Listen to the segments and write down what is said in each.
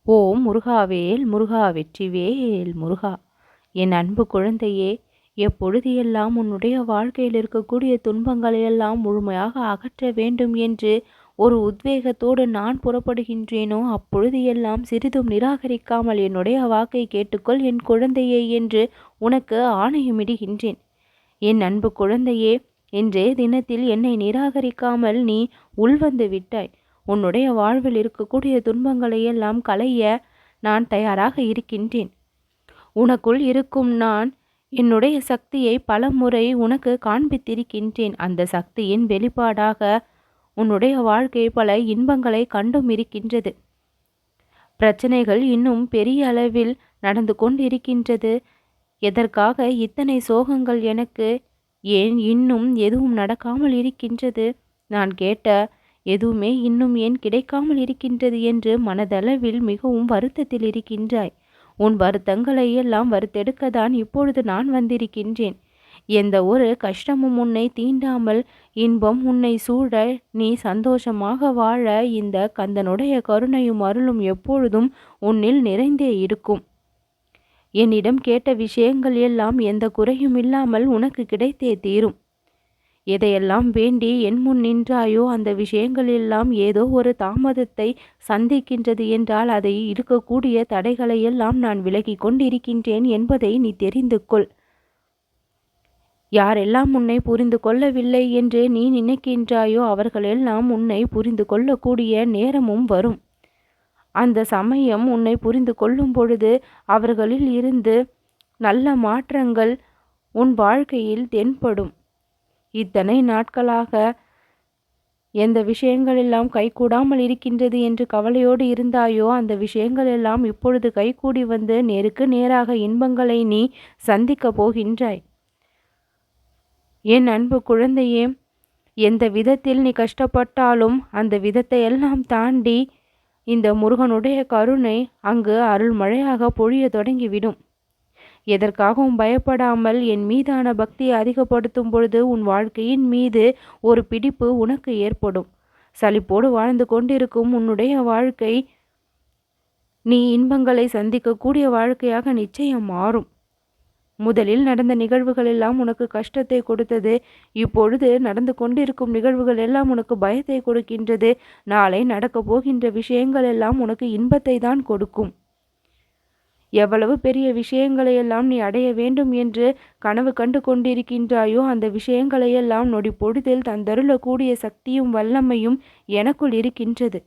ஓம் முருகாவேல் முருகா வெற்றிவேல் முருகா. என் அன்பு குழந்தையே, எப்பொழுது எல்லாம் உன்னுடைய வாழ்க்கையில் இருக்கக்கூடிய துன்பங்களையெல்லாம் முழுமையாக அகற்ற வேண்டும் என்று ஒரு உத்வேகத்தோடு நான் புறப்படுகின்றேனோ, அப்பொழுது எல்லாம் சிறிதும் நிராகரிக்காமல் என்னுடைய வாக்கை கேட்டுக்கொள் என் குழந்தையே என்று உனக்கு ஆணையமிடுகின்றேன். என் அன்பு குழந்தையே, இன்றைய தினத்தில் என்னை நிராகரிக்காமல் நீ உள்வந்து விட்டாய். உன்னுடைய வாழ்வில் இருக்கக்கூடிய துன்பங்களை எல்லாம் களைய நான் தயாராக இருக்கின்றேன். உனக்குள் இருக்கும் நான் என்னுடைய சக்தியை பல முறை உனக்கு காண்பித்திருக்கின்றேன். அந்த சக்தியின் வெளிப்பாடாக உன்னுடைய வாழ்க்கை பல இன்பங்களை கண்டும் இருக்கின்றது. பிரச்சனைகள் இன்னும் பெரிய அளவில் நடந்து கொண்டிருக்கின்றது. எதற்காக இத்தனை சோகங்கள் எனக்கு? ஏன் இன்னும் எதுவும் நடக்காமல் இருக்கின்றது? நான் கேட்ட எதுவுமே இன்னும் ஏன் கிடைக்காமல் இருக்கின்றது என்று மனதளவில் மிகவும் வருத்தத்தில் இருக்கின்றாய். உன் வருத்தங்களை எல்லாம் வறுத்தெடுக்கத்தான் இப்பொழுது நான் வந்திருக்கின்றேன். எந்த ஒரு கஷ்டமும் உன்னை தீண்டாமல் இன்பம் உன்னை சூழ நீ சந்தோஷமாக வாழ இந்த கந்தனுடைய கருணையும் அருளும் எப்பொழுதும் உன்னில் நிறைந்தே இருக்கும். என்னிடம் கேட்ட விஷயங்கள் எல்லாம் எந்த குறையும் இல்லாமல் உனக்கு கிடைத்தே தீரும். எதையெல்லாம் வேண்டி என் முன் நின்றாயோ அந்த விஷயங்கள் எல்லாம் ஏதோ ஒரு தாமதத்தை சந்திக்கின்றது என்றால் அதை இருக்கக்கூடிய தடைகளை எல்லாம் நான் விலகி கொண்டிருக்கின்றேன் என்பதை நீ தெரிந்து கொள். யாரெல்லாம் உன்னை புரிந்து கொள்ளவில்லை என்று நீ நினைக்கின்றாயோ அவர்களெல்லாம் உன்னை புரிந்து கொள்ளக்கூடிய நேரமும் வரும். அந்த சமயம் உன்னை புரிந்து கொள்ளும் பொழுது அவர்களில் இருந்து நல்ல மாற்றங்கள் உன் வாழ்க்கையில் தென்படும். இத்தனை நாட்களாக எந்த விஷயங்கள் எல்லாம் கைகூடாமல் இருக்கின்றது என்று கவலையோடு இருந்தாயோ அந்த விஷயங்கள் எல்லாம் இப்பொழுது கைகூடி வந்து நேருக்கு நேராக இன்பங்களை நீ சந்திக்க போகின்றாய். என் அன்பு குழந்தையே, எந்த விதத்தில் நீ கஷ்டப்பட்டாலும் அந்த விதத்தை எல்லாம் தாண்டி இந்த முருகனுடைய கருணை அங்கு அருள்மழையாக பொழிய தொடங்கிவிடும். எதற்காகவும் பயப்படாமல் என் மீதான பக்தியை அதிகப்படுத்தும் பொழுது உன் வாழ்க்கையின் மீது ஒரு பிடிப்பு உனக்கு ஏற்படும். சலிப்போடு வாழ்ந்து கொண்டிருக்கும் உன்னுடைய வாழ்க்கை நீ இன்பங்களை சந்திக்கக்கூடிய வாழ்க்கையாக நிச்சயம் மாறும். முதலில் நடந்த நிகழ்வுகள் எல்லாம் உனக்கு கஷ்டத்தை கொடுத்தது. இப்பொழுது நடந்து கொண்டிருக்கும் நிகழ்வுகள் எல்லாம் உனக்கு பயத்தை கொடுக்கின்றது. நாளை நடக்கப் போகின்ற விஷயங்கள் எல்லாம் உனக்கு இன்பத்தை தான் கொடுக்கும். எவ்வளவு பெரிய விஷயங்களை எல்லாம் நீ அடைய வேண்டும் என்று கனவு கண்டு கொண்டிருக்கின்றாயோ அந்த விஷயங்களையெல்லாம் நொடி பொழுதில் தந்தருளக்கூடிய சக்தியும் வல்லமையும் எனக்குள் இருக்கின்றது.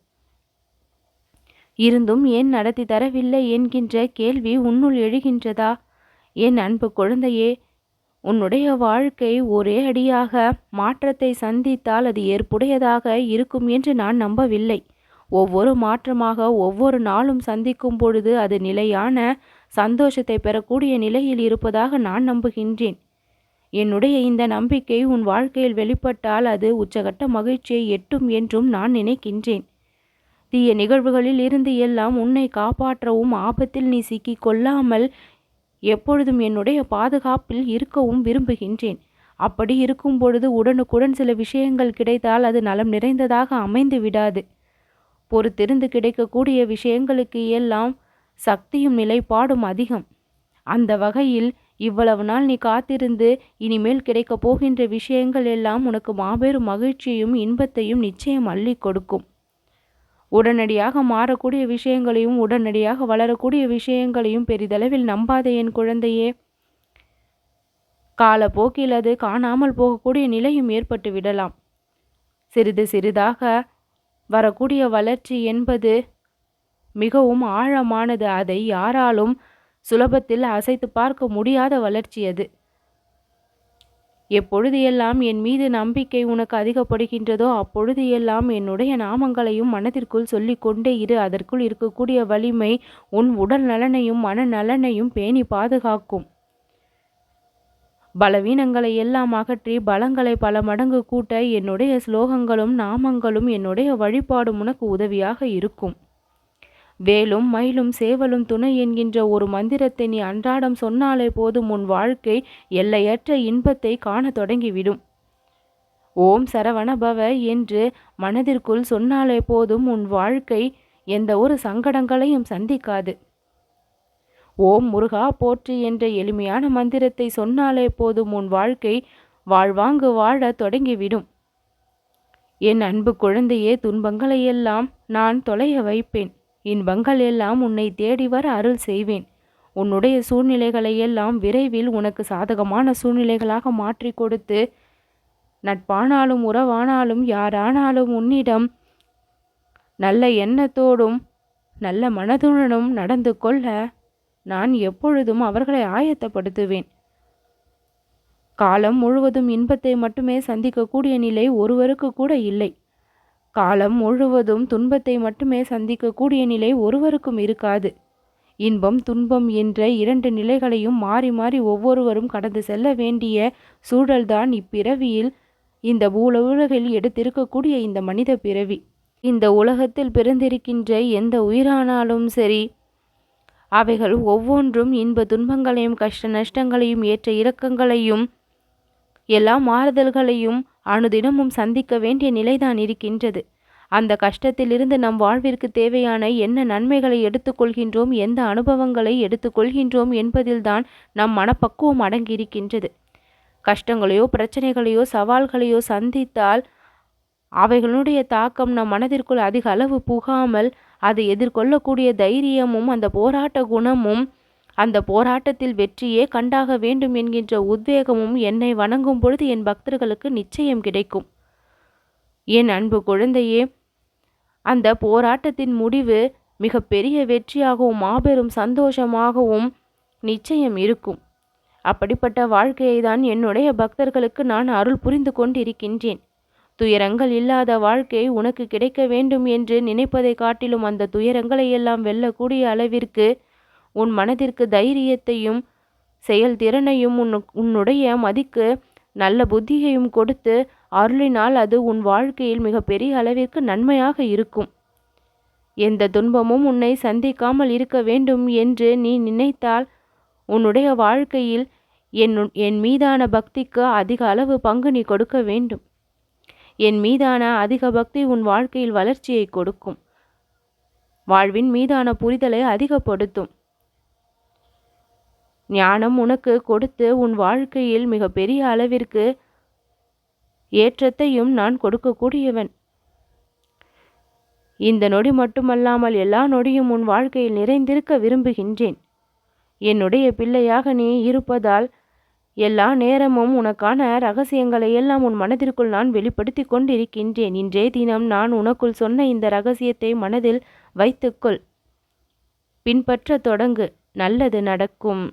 இருந்தும் ஏன் நடத்தி தரவில்லை என்கின்ற கேள்வி உன்னுள் எழுகின்றதா? என் அன்பு குழந்தையே, உன்னுடைய வாழ்க்கை ஒரே அடியாக மாற்றத்தை சந்தித்தால் அது ஏற்புடையதாக இருக்கும் என்று நான் நம்பவில்லை. ஒவ்வொரு மாற்றமாக ஒவ்வொரு நாளும் சந்திக்கும் பொழுது அது நிலையான சந்தோஷத்தை பெறக்கூடிய நிலையில் இருப்பதாக நான் நம்புகின்றேன். என்னுடைய இந்த நம்பிக்கை உன் வாழ்க்கையில் வெளிப்பட்டால் அது உச்சகட்ட மகிழ்ச்சியை எட்டும் என்றும் நான் நினைக்கின்றேன். தீய நிகழ்வுகளில் இருந்து எல்லாம் உன்னை காப்பாற்றவும் ஆபத்தில் நீ சிக்கிக் கொள்ளாமல் எப்பொழுதும் என்னுடைய பாதுகாப்பில் இருக்கவும் விரும்புகின்றேன். அப்படி இருக்கும் பொழுது உடனுக்குடன் சில விஷயங்கள் கிடைத்தால் அது நலம் நிறைந்ததாக அமைந்து விடாது. பொறுத்திருந்து கிடைக்கக்கூடிய விஷயங்களுக்கு எல்லாம் சக்தியும் நிலைப்பாடும் அதிகம். அந்த வகையில் இவ்வளவு நாள் நீ காத்திருந்து இனிமேல் கிடைக்கப் போகின்ற விஷயங்கள் எல்லாம் உனக்கு மாபெரும் மகிழ்ச்சியையும் இன்பத்தையும் நிச்சயம் அள்ளி கொடுக்கும். உடனடியாக மாறக்கூடிய விஷயங்களையும் உடனடியாக வளரக்கூடிய விஷயங்களையும் பெரிதளவில் நம்பாதே என் குழந்தையே. காலப்போக்கில் அது காணாமல் போகக்கூடிய நிலையும் ஏற்பட்டு விடலாம். சிறிது சிறிதாக வரக்கூடிய வளர்ச்சி என்பது மிகவும் ஆழமானது. அதை யாராலும் சுலபத்தில் அசைத்து பார்க்க முடியாத வளர்ச்சி அது. எப்பொழுது எல்லாம் என் மீது நம்பிக்கை உனக்கு அதிகப்படுகின்றதோ அப்பொழுது எல்லாம் என்னுடைய நாமங்களையும் மனதிற்குள் சொல்லி கொண்டே இரு. அதற்குள் இருக்கக்கூடிய வலிமை உன் உடல் நலனையும் மன நலனையும் பேணி பாதுகாக்கும். பலவீனங்களை எல்லாம் அகற்றி பலங்களை பல மடங்கு கூட்ட என்னுடைய ஸ்லோகங்களும் நாமங்களும் என்னுடைய வழிபாடும் உனக்கு உதவியாக இருக்கும். வேலும் மயிலும் சேவலும் துணை என்கின்ற ஒரு மந்திரத்தை நீ அன்றாடம் சொன்னாலே போதும் உன் வாழ்க்கை எல்லையற்ற இன்பத்தை காண தொடங்கிவிடும். ஓம் சரவணபவ என்று மனதிற்குள் சொன்னாலே போதும் உன் வாழ்க்கை எந்த ஒரு சங்கடங்களையும் சந்திக்காது. ஓம் முருகா போற்றி என்ற எளிமையான மந்திரத்தை சொன்னாலே போதும், உன் வாழ்க்கை வாழ்வாங்கு வாழ தொடங்கிவிடும். என் அன்பு குழந்தையே, துன்பங்களை எல்லாம் நான் தொலைய வைப்பேன். இன்பங்கள் எல்லாம் உன்னை தேடி வர அருள் செய்வேன். உன்னுடைய சூழ்நிலைகளை எல்லாம் விரைவில் உனக்கு சாதகமான சூழ்நிலைகளாக மாற்றி கொடுத்து, நட்பானாலும் உறவானாலும் யாரானாலும் உன்னிடம் நல்ல எண்ணத்தோடும் நல்ல மனதுடனும் நடந்து கொள்ள நான் எப்பொழுதும் அவர்களை ஆயத்தப்படுத்துவேன். காலம் முழுவதும் இன்பத்தை மட்டுமே சந்திக்கக்கூடிய நிலை ஒருவருக்கு கூட இல்லை. காலம் முழுவதும் துன்பத்தை மட்டுமே சந்திக்கக்கூடிய நிலை ஒருவருக்கும் இருக்காது. இன்பம் துன்பம் என்ற இரண்டு நிலைகளையும் மாறி மாறி ஒவ்வொருவரும் கடந்து செல்ல வேண்டிய சூழல்தான் இப்பிறவியில் இந்த உலகில் எடுத்திருக்கக்கூடிய இந்த மனித பிறவி. இந்த உலகத்தில் பிறந்திருக்கின்ற எந்த உயிரானாலும் சரி, அவைகள் ஒவ்வொன்றும் இன்ப துன்பங்களையும் கஷ்ட நஷ்டங்களையும் ஏற்ற இறக்கங்களையும் எல்லா மாறுதல்களையும் அனுதினமும் சந்திக்க வேண்டிய நிலைதான் இருக்கின்றது. அந்த கஷ்டத்திலிருந்து நம் வாழ்விற்கு தேவையான என்ன நன்மைகளை எடுத்துக்கொள்கின்றோம், எந்த அனுபவங்களை எடுத்துக்கொள்கின்றோம் என்பதில்தான் நம் மனப்பக்குவம் அடங்கியிருக்கின்றது. கஷ்டங்களையோ பிரச்சனைகளையோ சவால்களையோ சந்தித்தால் அவைகளுடைய தாக்கம் நம் மனதிற்குள் அதிக அளவு புகாமல் அதை எதிர்கொள்ளக்கூடிய தைரியமும் அந்த போராட்ட குணமும் அந்த போராட்டத்தில் வெற்றியே கண்டாக வேண்டும் என்கின்ற உத்வேகமும் என்னை வணங்கும் பொழுது என் பக்தர்களுக்கு நிச்சயம் கிடைக்கும். என் அன்பு குழந்தையே, அந்த போராட்டத்தின் முடிவு மிக பெரிய வெற்றியாகவும் மாபெரும் சந்தோஷமாகவும் நிச்சயம் இருக்கும். அப்படிப்பட்ட வாழ்க்கையை தான் என்னுடைய பக்தர்களுக்கு நான் அருள் புரிந்து கொண்டிருக்கின்றேன். துயரங்கள் இல்லாத வாழ்க்கை உனக்கு கிடைக்க வேண்டும் என்று நினைப்பதை காட்டிலும் அந்த துயரங்களை எல்லாம் வெல்லக்கூடிய அளவிற்கு உன் மனதிற்கு தைரியத்தையும் செயல்திறனையும் உன்னுடைய மதிக்கு நல்ல புத்தியையும் கொடுத்து அருளினால் அது உன் வாழ்க்கையில் மிக பெரிய அளவிற்கு நன்மையாக இருக்கும். எந்த துன்பமும் உன்னை சந்திக்காமல் இருக்க வேண்டும் என்று நீ நினைத்தால் உன்னுடைய வாழ்க்கையில் என் மீதான பக்திக்கு அதிக அளவு பங்கு நீ கொடுக்க வேண்டும். என் மீதான அதிக பக்தி உன் வாழ்க்கையில் வளர்ச்சியை கொடுக்கும். வாழ்வின் மீதான புரிதலை அதிகப்படுத்தும். ஞானம் உனக்கு கொடுத்து உன் வாழ்க்கையில் மிக பெரிய அளவிற்கு ஏற்றத்தையும் நான் கொடுக்கக்கூடியவன். இந்த நொடி மட்டுமல்லாமல் எல்லா நொடியும் உன் வாழ்க்கையில் நிறைந்திருக்க விரும்புகின்றேன். என்னுடைய பிள்ளையாக நீ இருப்பதால் எல்லா நேரமும் உனக்கான ரகசியங்களை எல்லாம் உன் மனதிற்குள் நான் வெளிப்படுத்தி கொண்டிருக்கின்றேன். இன்றைய தினம் நான் உனக்குள் சொன்ன இந்த ரகசியத்தை மனதில் வைத்துக்கொள். பின்பற்ற தொடங்கு. நல்லது நடக்கும்.